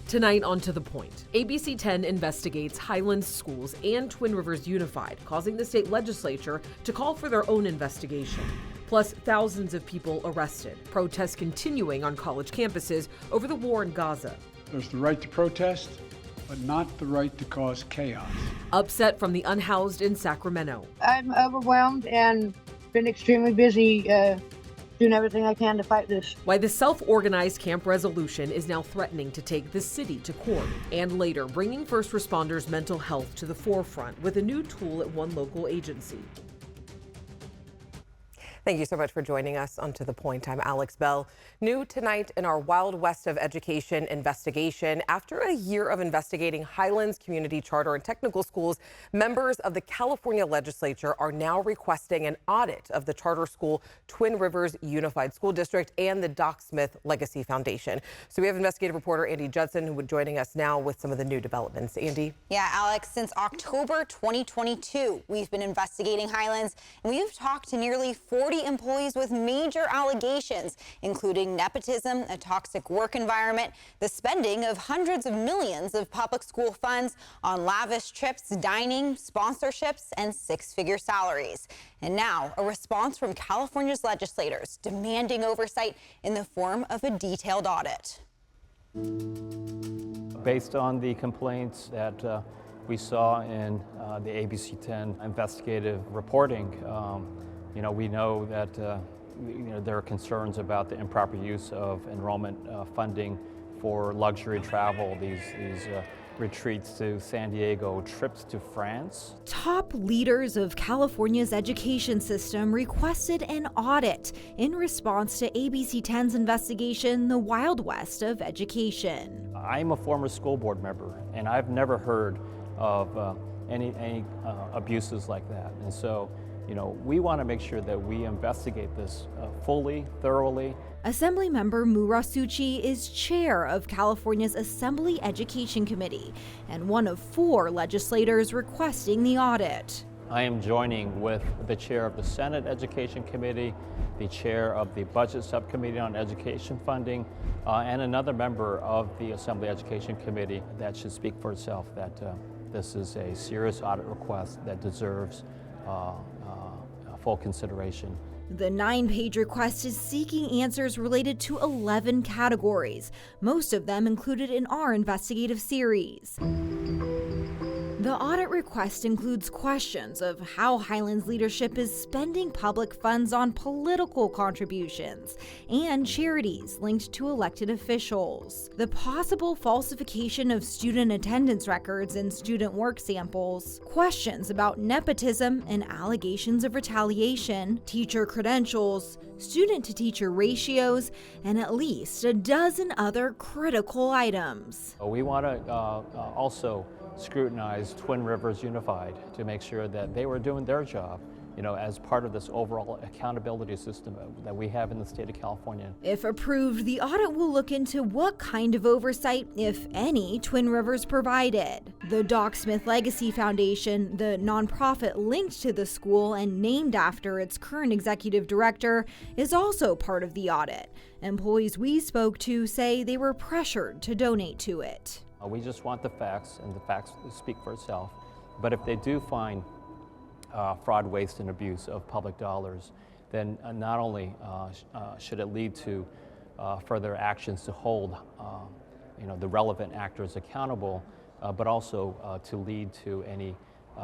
Tonight on To The Point, ABC 10 investigates Highlands Schools and Twin Rivers Unified, causing the state legislature to call for their own investigation. Plus, thousands of people arrested, protests continuing on college campuses over the war in Gaza. There's the right to protest, but not the right to cause chaos. Upset from the unhoused in Sacramento. I'm overwhelmed and been extremely busy doing everything I can to fight this. Why the self-organized Camp Resolution is now threatening to take the city to court. And later, bringing first responders' mental health to the forefront with a new tool at one local agency. Thank you so much for joining us on To The Point. I'm Alex Bell. New tonight in our Wild West of Education investigation. After a year of investigating Highlands Community Charter and Technical Schools, members of the California legislature are now requesting an audit of the charter school Twin Rivers Unified School District and the Doc Smith Legacy Foundation. So we have investigative reporter Andy Judson who is joining us now with some of the new developments. Andy? Yeah, Alex, since October 2022, we've been investigating Highlands, and we've talked to nearly 40 employees with major allegations, including nepotism, a toxic work environment, the spending of hundreds of millions of public school funds on lavish trips, dining, sponsorships, and six-figure salaries. And now a response from California's legislators demanding oversight in the form of a detailed audit. Based on the complaints that we saw in the ABC 10 investigative reporting, we know that there are concerns about the improper use of enrollment funding for luxury travel, these retreats to San Diego, trips to France. Top leaders of California's education system requested an audit in response to ABC 10's investigation, The Wild West of Education. I'm a former school board member, and I've never heard of any abuses like that. And so, we want to make sure that we investigate this fully, thoroughly. Assemblymember Murasuchi is chair of California's Assembly Education Committee and one of 4 legislators requesting the audit. I am joining with the chair of the Senate Education Committee, the chair of the Budget Subcommittee on Education Funding, and another member of the Assembly Education Committee. That should speak for itself, that this is a serious audit request that deserves full consideration. The 9-page request is seeking answers related to 11 categories, most of them included in our investigative series. The audit request includes questions of how Highlands leadership is spending public funds on political contributions and charities linked to elected officials, the possible falsification of student attendance records and student work samples, questions about nepotism and allegations of retaliation, teacher credentials, student-to-teacher ratios, and at least a dozen other critical items. We want to also scrutinize Twin Rivers Unified to make sure that they were doing their job, as part of this overall accountability system that we have in the state of California. If approved, the audit will look into what kind of oversight, if any, Twin Rivers provided. The Doc Smith Legacy Foundation, the nonprofit linked to the school and named after its current executive director, is also part of the audit. Employees we spoke to say they were pressured to donate to it. We just want the facts, and the facts speak for itself. But if they do find fraud, waste, and abuse of public dollars, then not only should it lead to further actions to hold the relevant actors accountable, but also to lead to any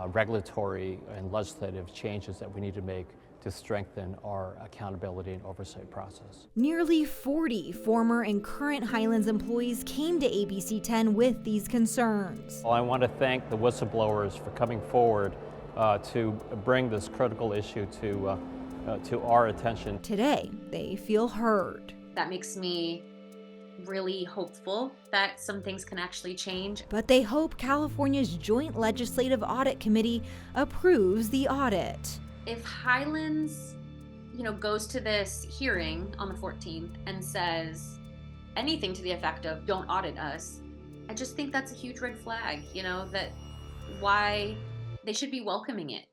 regulatory and legislative changes that we need to make to strengthen our accountability and oversight process. Nearly 40 former and current Highlands employees came to ABC 10 with these concerns. Well, I want to thank the whistleblowers for coming forward to bring this critical issue to our attention. Today, they feel heard. That makes me really hopeful that some things can actually change. But they hope California's Joint Legislative Audit Committee approves the audit. If Highlands, goes to this hearing on the 14th and says anything to the effect of "don't audit us," I just think that's a huge red flag, that why they should be welcoming it.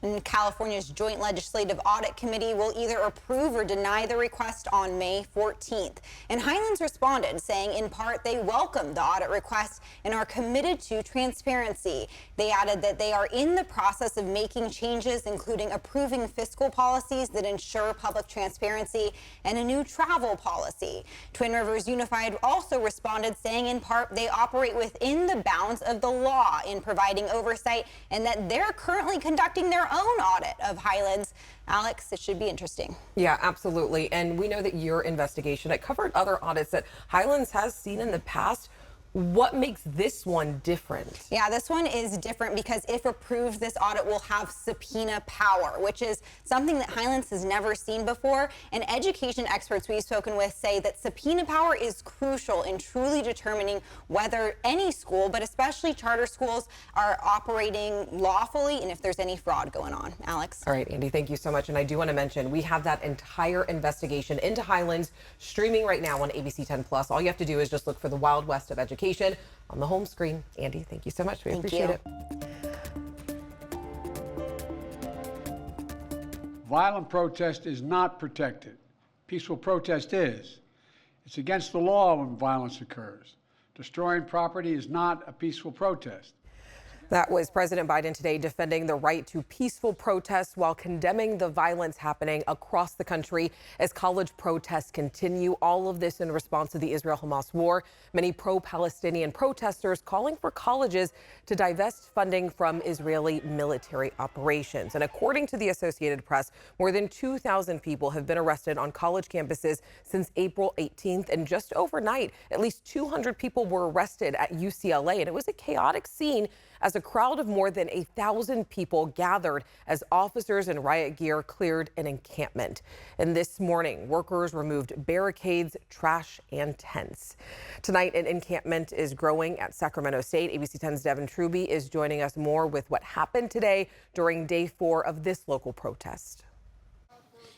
And California's Joint Legislative Audit Committee will either approve or deny the request on May 14th. And Highlands responded, saying in part they welcome the audit request and are committed to transparency. They added that they are in the process of making changes, including approving fiscal policies that ensure public transparency and a new travel policy. Twin Rivers Unified also responded, saying in part they operate within the bounds of the law in providing oversight and that they're currently conducting their own audit of Highlands. Alex, it should be interesting. Yeah, absolutely. And we know that your investigation, it covered other audits that Highlands has seen in the past. What makes this one different? Yeah, this one is different because if approved, this audit will have subpoena power, which is something that Highlands has never seen before. And education experts we've spoken with say that subpoena power is crucial in truly determining whether any school, but especially charter schools, are operating lawfully and if there's any fraud going on. Alex? All right, Andy, thank you so much. And I do want to mention we have that entire investigation into Highlands streaming right now on ABC 10 Plus. All you have to do is just look for the Wild West of Education on the home screen. Andy, thank you so much. We appreciate it. Violent protest is not protected. Peaceful protest is. It's against the law when violence occurs. Destroying property is not a peaceful protest. That was President Biden today defending the right to peaceful protests while condemning the violence happening across the country as college protests continue. All of this in response to the Israel-Hamas war. Many pro-Palestinian protesters calling for colleges to divest funding from Israeli military operations. And according to the Associated Press, more than 2,000 people have been arrested on college campuses since April 18th. And just overnight, at least 200 people were arrested at UCLA. And it was a chaotic scene as a crowd of more than 1,000 people gathered as officers in riot gear cleared an encampment. And this morning, workers removed barricades, trash, and tents. Tonight, an encampment is growing at Sacramento State. ABC 10's Devin Truby is joining us more with what happened today during day 4 of this local protest.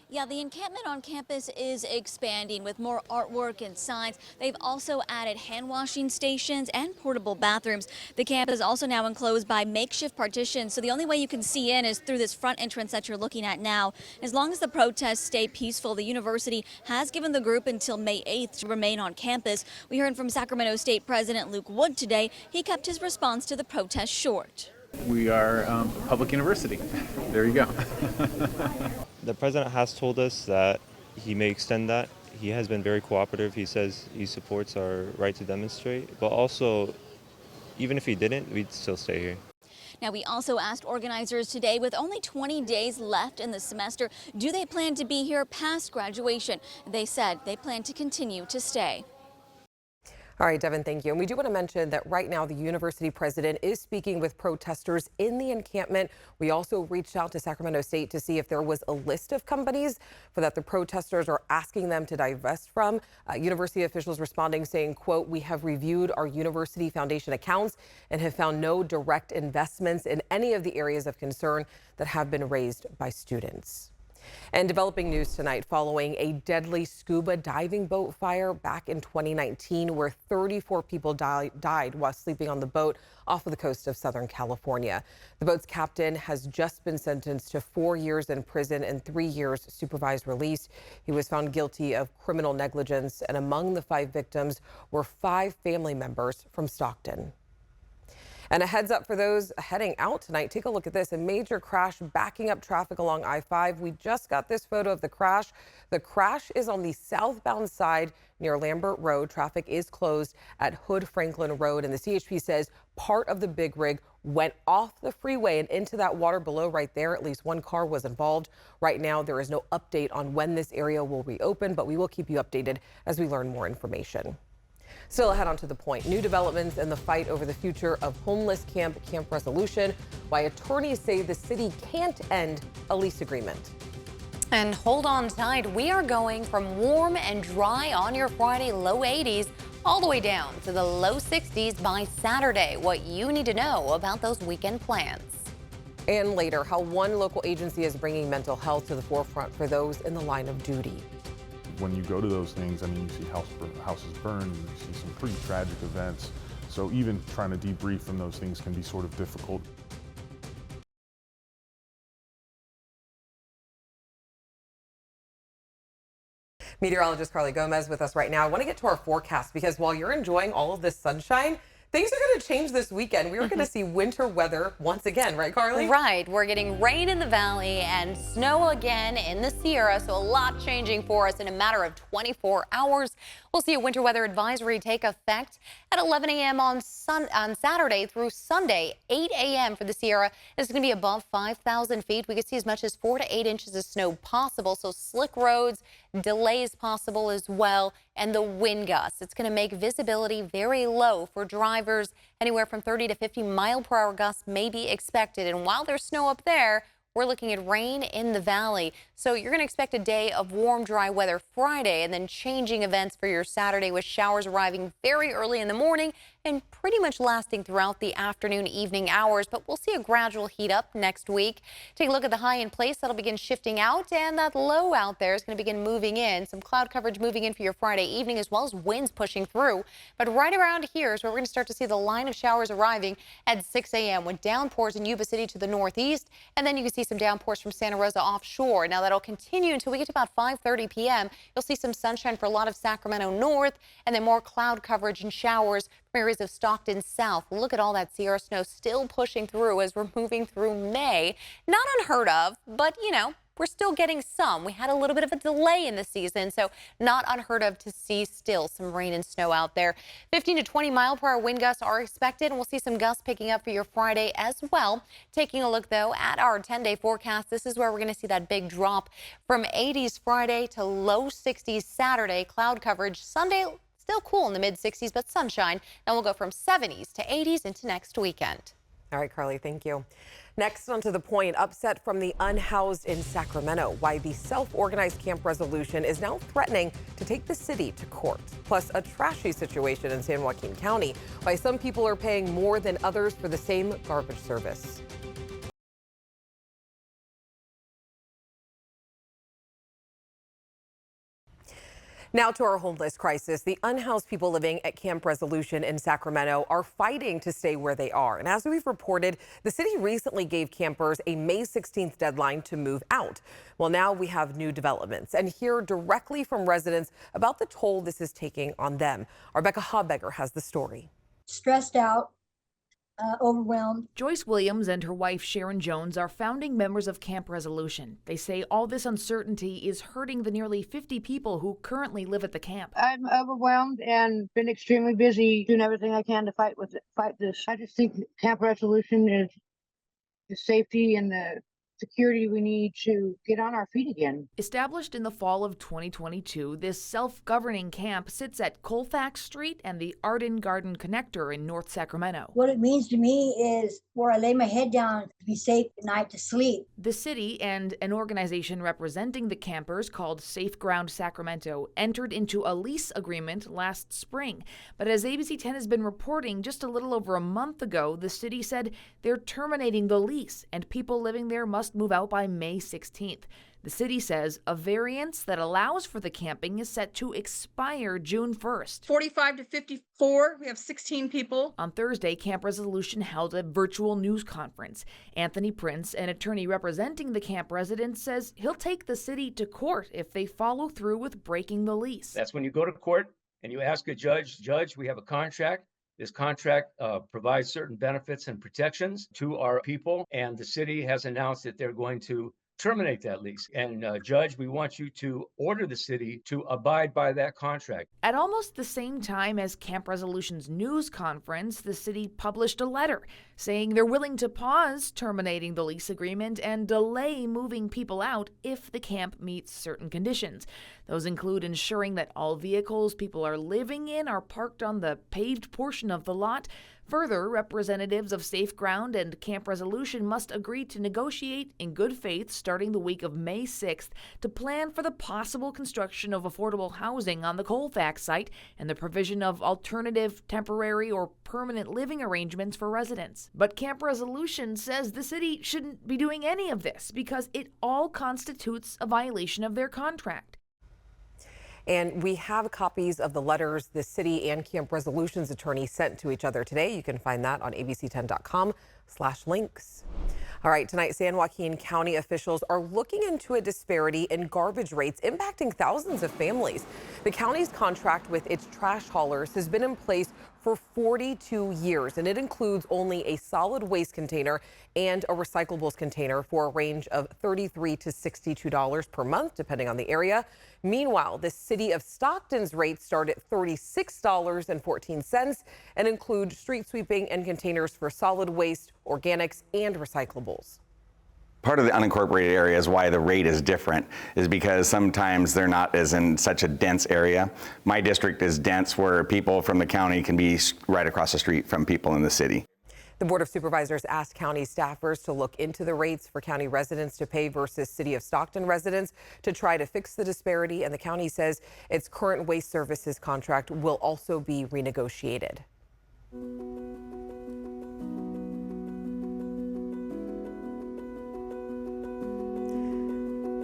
Yeah, the encampment on campus is expanding with more artwork and signs. They've also added hand washing stations and portable bathrooms. The camp is also now enclosed by makeshift partitions, so the only way you can see in is through this front entrance that you're looking at now. As long as the protests stay peaceful, the university has given the group until May 8th to remain on campus. We heard from Sacramento State President Luke Wood today. He kept his response to the protest short. We are a public university. There you go. The president has told us that he may extend that. He has been very cooperative. He says he supports our right to demonstrate, but also, even if he didn't, we'd still stay here. Now, we also asked organizers today, with only 20 days left in the semester, do they plan to be here past graduation? They said they plan to continue to stay. All right, Devin, thank you. And we do want to mention that right now the university president is speaking with protesters in the encampment. We also reached out to Sacramento State to see if there was a list of companies that the protesters are asking them to divest from. University officials responding saying, quote, "We have reviewed our university foundation accounts and have found no direct investments in any of the areas of concern that have been raised by students." And developing news tonight following a deadly scuba diving boat fire back in 2019 where 34 people died while sleeping on the boat off of the coast of Southern California. The boat's captain has just been sentenced to 4 years in prison and 3 years supervised release. He was found guilty of criminal negligence, and among the 5 victims were 5 family members from Stockton. And a heads up for those heading out tonight. Take a look at this. A major crash backing up traffic along I-5. We just got this photo of the crash. The crash is on the southbound side near Lambert Road. Traffic is closed at Hood Franklin Road. And the CHP says part of the big rig went off the freeway and into that water below right there. At least 1 car was involved. Right now, there is no update on when this area will reopen, but we will keep you updated as we learn more information. Still ahead on To the Point, new developments in the fight over the future of homeless camp resolution, why attorneys say the city can't end a lease agreement. And hold on tight, we are going from warm and dry on your Friday, low 80s, all the way down to the low 60s by Saturday. What you need to know about those weekend plans. And later, how one local agency is bringing mental health to the forefront for those in the line of duty. When you go to those things, I mean, you see houses burned, you see some pretty tragic events. So even trying to debrief from those things can be sort of difficult. Meteorologist Carly Gomez with us right now. I want to get to our forecast because while you're enjoying all of this sunshine, things are going to change this weekend. We are going to see winter weather once again, right, Carly? Right. We're getting rain in the valley and snow again in the Sierra, so a lot changing for us in a matter of 24 hours. We'll see a winter weather advisory take effect at 11 a.m. on Saturday through Sunday, 8 a.m. for the Sierra. It's going to be above 5,000 feet. We could see as much as 4 to 8 inches of snow possible, so slick roads, delays possible as well, and the wind gusts. It's going to make visibility very low for drivers. Anywhere from 30 to 50 mile-per-hour gusts may be expected. And while there's snow up there, we're looking at rain in the valley. So you're going to expect a day of warm, dry weather Friday and then changing events for your Saturday with showers arriving very early in the morning and pretty much lasting throughout the afternoon, evening hours. But we'll see a gradual heat up next week. Take a look at the high in place. That'll begin shifting out, and that low out there is going to begin moving in. Some cloud coverage moving in for your Friday evening, as well as winds pushing through. But right around here is where we're going to start to see the line of showers arriving at 6 a.m. with downpours in Yuba City to the northeast. And then you can see some downpours from Santa Rosa offshore. Now that'll continue until we get to about 5:30 p.m. You'll see some sunshine for a lot of Sacramento north, and then more cloud coverage and showers from areas of Stockton south. Look at all that Sierra snow still pushing through as we're moving through May. Not unheard of, but you know, we're still getting some. We had a little bit of a delay in the season, so not unheard of to see still some rain and snow out there. 15 to 20 mile-per-hour wind gusts are expected, and we'll see some gusts picking up for your Friday as well. Taking a look, though, at our 10-day forecast, this is where we're going to see that big drop from 80s Friday to low 60s Saturday. Cloud coverage Sunday, still cool in the mid-60s, but sunshine. Then we'll go from 70s to 80s into next weekend. All right, Carly, thank you. Next, on to the point, upset from the unhoused in Sacramento. Why the self-organized Camp Resolution is now threatening to take the city to court. Plus, a trashy situation in San Joaquin County. Why some people are paying more than others for the same garbage service. Now to our homeless crisis. The unhoused people living at Camp Resolution in Sacramento are fighting to stay where they are. And as we've reported, the city recently gave campers a May 16th deadline to move out. Well, now we have new developments and hear directly from residents about the toll this is taking on them. Our Rebecca Habegger has the story. Stressed out. Overwhelmed. Joyce Williams and her wife Sharon Jones are founding members of Camp Resolution. They say all this uncertainty is hurting the nearly 50 people who currently live at the camp. I'm overwhelmed and been extremely busy doing everything I can to fight this. I just think Camp Resolution is the safety and the security we need to get on our feet again. Established in the fall of 2022, this self-governing camp sits at Colfax Street and the Arden Garden Connector in North Sacramento. What it means to me is where I lay my head down to be safe at night to sleep. The city and an organization representing the campers called Safe Ground Sacramento entered into a lease agreement last spring. But as ABC 10 has been reporting, just a little over a month ago, the city said they're terminating the lease and people living there must move out by May 16th. The city says a variance that allows for the camping is set to expire June 1st. 45 to 54, we have 16 people. On Thursday, Camp Resolution held a virtual news conference. Anthony Prince, an attorney representing the camp residents, says he'll take the city to court if they follow through with breaking the lease. That's when you go to court and you ask a judge, we have a contract. This contract provides certain benefits and protections to our people, and the city has announced that they're going to terminate that lease. And Judge, we want you to order the city to abide by that contract. At almost the same time as Camp Resolution's news conference, the city published a letter saying they're willing to pause terminating the lease agreement and delay moving people out if the camp meets certain conditions. Those include ensuring that all vehicles people are living in are parked on the paved portion of the lot. Further, representatives of Safe Ground and Camp Resolution must agree to negotiate in good faith starting the week of May 6th to plan for the possible construction of affordable housing on the Colfax site and the provision of alternative, temporary, or permanent living arrangements for residents. But Camp Resolution says the city shouldn't be doing any of this because it all constitutes a violation of their contract. And we have copies of the letters the city and Camp Resolution's attorney sent to each other today. You can find that on abc10.com/links. All right, tonight, San Joaquin County officials are looking into a disparity in garbage rates impacting thousands of families. The county's contract with its trash haulers has been in place for 42 years, and it includes only a solid waste container and a recyclables container for a range of $33 to $62 per month, depending on the area. Meanwhile, the city of Stockton's rates start at $36.14 and include street sweeping and containers for solid waste, organics, and recyclables. Part of the unincorporated area is why the rate is different, is because sometimes they're not as in such a dense area. My district is dense where people from the county can be right across the street from people in the city. The Board of Supervisors asked county staffers to look into the rates for county residents to pay versus City of Stockton residents to try to fix the disparity, and the county says its current waste services contract will also be renegotiated.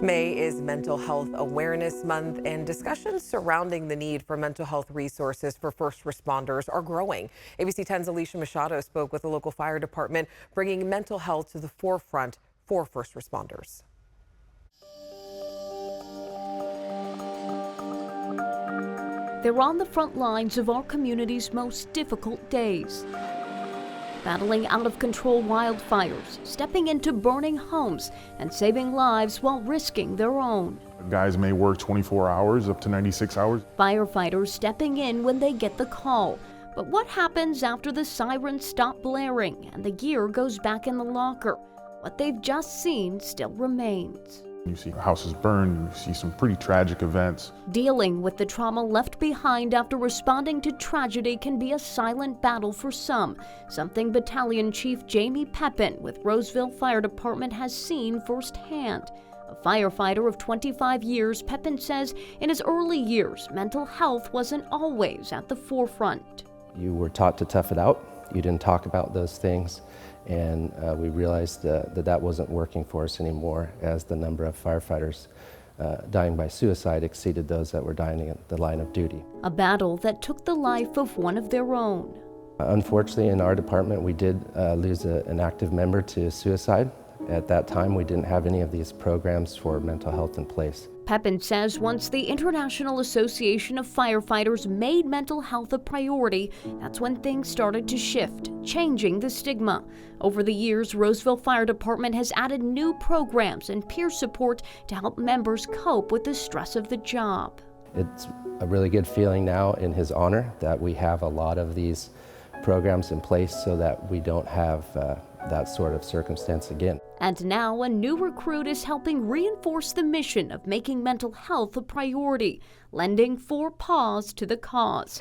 May is Mental Health Awareness Month, and discussions surrounding the need for mental health resources for first responders are growing. ABC 10's Alicia Machado spoke with the local fire department, bringing mental health to the forefront for first responders. They're on the front lines of our community's most difficult days. Battling out-of-control wildfires, stepping into burning homes, and saving lives while risking their own. Guys may work 24 hours, up to 96 hours. Firefighters stepping in when they get the call. But what happens after the sirens stop blaring and the gear goes back in the locker? What they've just seen still remains. You see houses burned, you see some pretty tragic events. Dealing with the trauma left behind after responding to tragedy can be a silent battle for some, something Battalion Chief Jamie Pepin with Roseville Fire Department has seen firsthand. A firefighter of 25 years, Pepin says in his early years, mental health wasn't always at the forefront. You were taught to tough it out. You didn't talk about those things. And we realized that wasn't working for us anymore, as the number of firefighters dying by suicide exceeded those that were dying at the line of duty. A battle that took the life of one of their own. Unfortunately, in our department, we did lose an active member to suicide. At that time, we didn't have any of these programs for mental health in place. Pepin says once the International Association of Firefighters made mental health a priority, that's when things started to shift, changing the stigma. Over the years, Roseville Fire Department has added new programs and peer support to help members cope with the stress of the job. It's a really good feeling now in his honor that we have a lot of these programs in place so that we don't have that sort of circumstance again. And now a new recruit is helping reinforce the mission of making mental health a priority, lending 4 paws to the cause.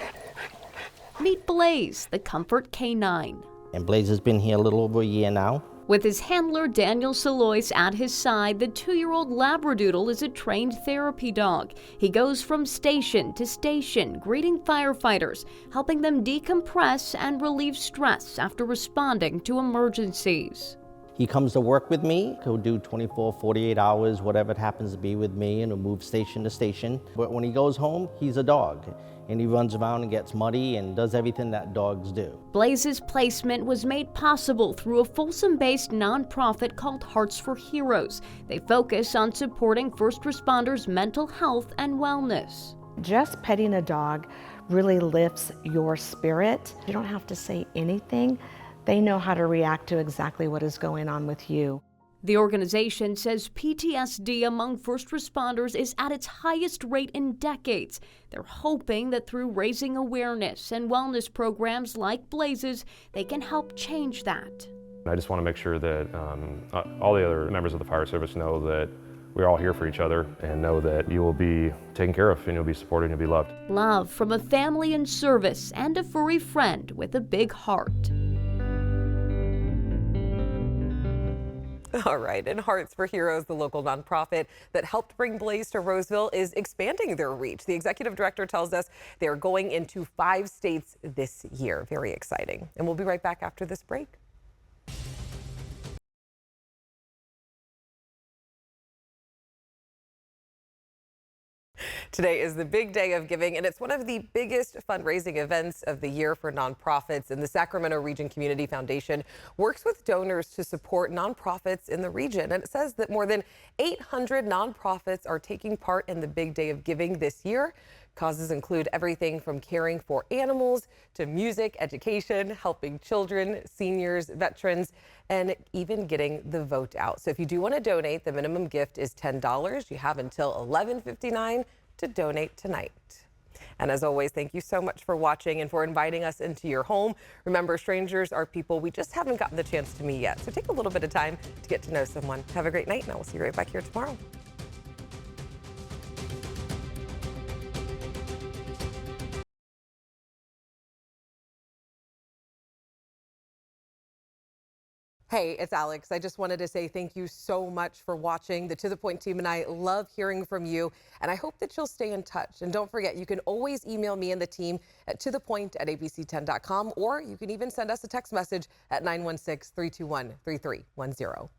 Meet Blaze, the comfort canine. And Blaze has been here a little over a year now. With his handler Daniel Salois at his side, the 2-year-old Labradoodle is a trained therapy dog. He goes from station to station, greeting firefighters, helping them decompress and relieve stress after responding to emergencies. He comes to work with me. He'll do 24, 48 hours, whatever it happens to be with me, and he'll move station to station. But when he goes home, he's a dog. And he runs around and gets muddy and does everything that dogs do. Blaze's placement was made possible through a Folsom-based nonprofit called Hearts for Heroes. They focus on supporting first responders' mental health and wellness. Just petting a dog really lifts your spirit. You don't have to say anything. They know how to react to exactly what is going on with you. The organization says PTSD among first responders is at its highest rate in decades. They're hoping that through raising awareness and wellness programs like Blaze's, they can help change that. I just want to make sure that all the other members of the fire service know that we're all here for each other and know that you will be taken care of and you'll be supported and you'll be loved. Love from a family in service and a furry friend with a big heart. All right, and Hearts for Heroes, the local nonprofit that helped bring Blaze to Roseville, is expanding their reach. The executive director tells us they are going into 5 states this year. Very exciting. And we'll be right back after this break. Today is the big day of giving, and it's one of the biggest fundraising events of the year for nonprofits. And the Sacramento Region Community Foundation works with donors to support nonprofits in the region. And it says that more than 800 nonprofits are taking part in the big day of giving this year. Causes include everything from caring for animals to music, education, helping children, seniors, veterans, and even getting the vote out. So if you do want to donate, the minimum gift is $10. You have until 11:59 to donate tonight. And as always, thank you so much for watching and for inviting us into your home. Remember, strangers are people we just haven't gotten the chance to meet yet. So take a little bit of time to get to know someone. Have a great night, and I will see you right back here tomorrow. Hey, it's Alex. I just wanted to say thank you so much for watching. The To The Point team and I love hearing from you, and I hope that you'll stay in touch. And don't forget, you can always email me and the team at tothepoint@abc10.com, or you can even send us a text message at 916-321-3310.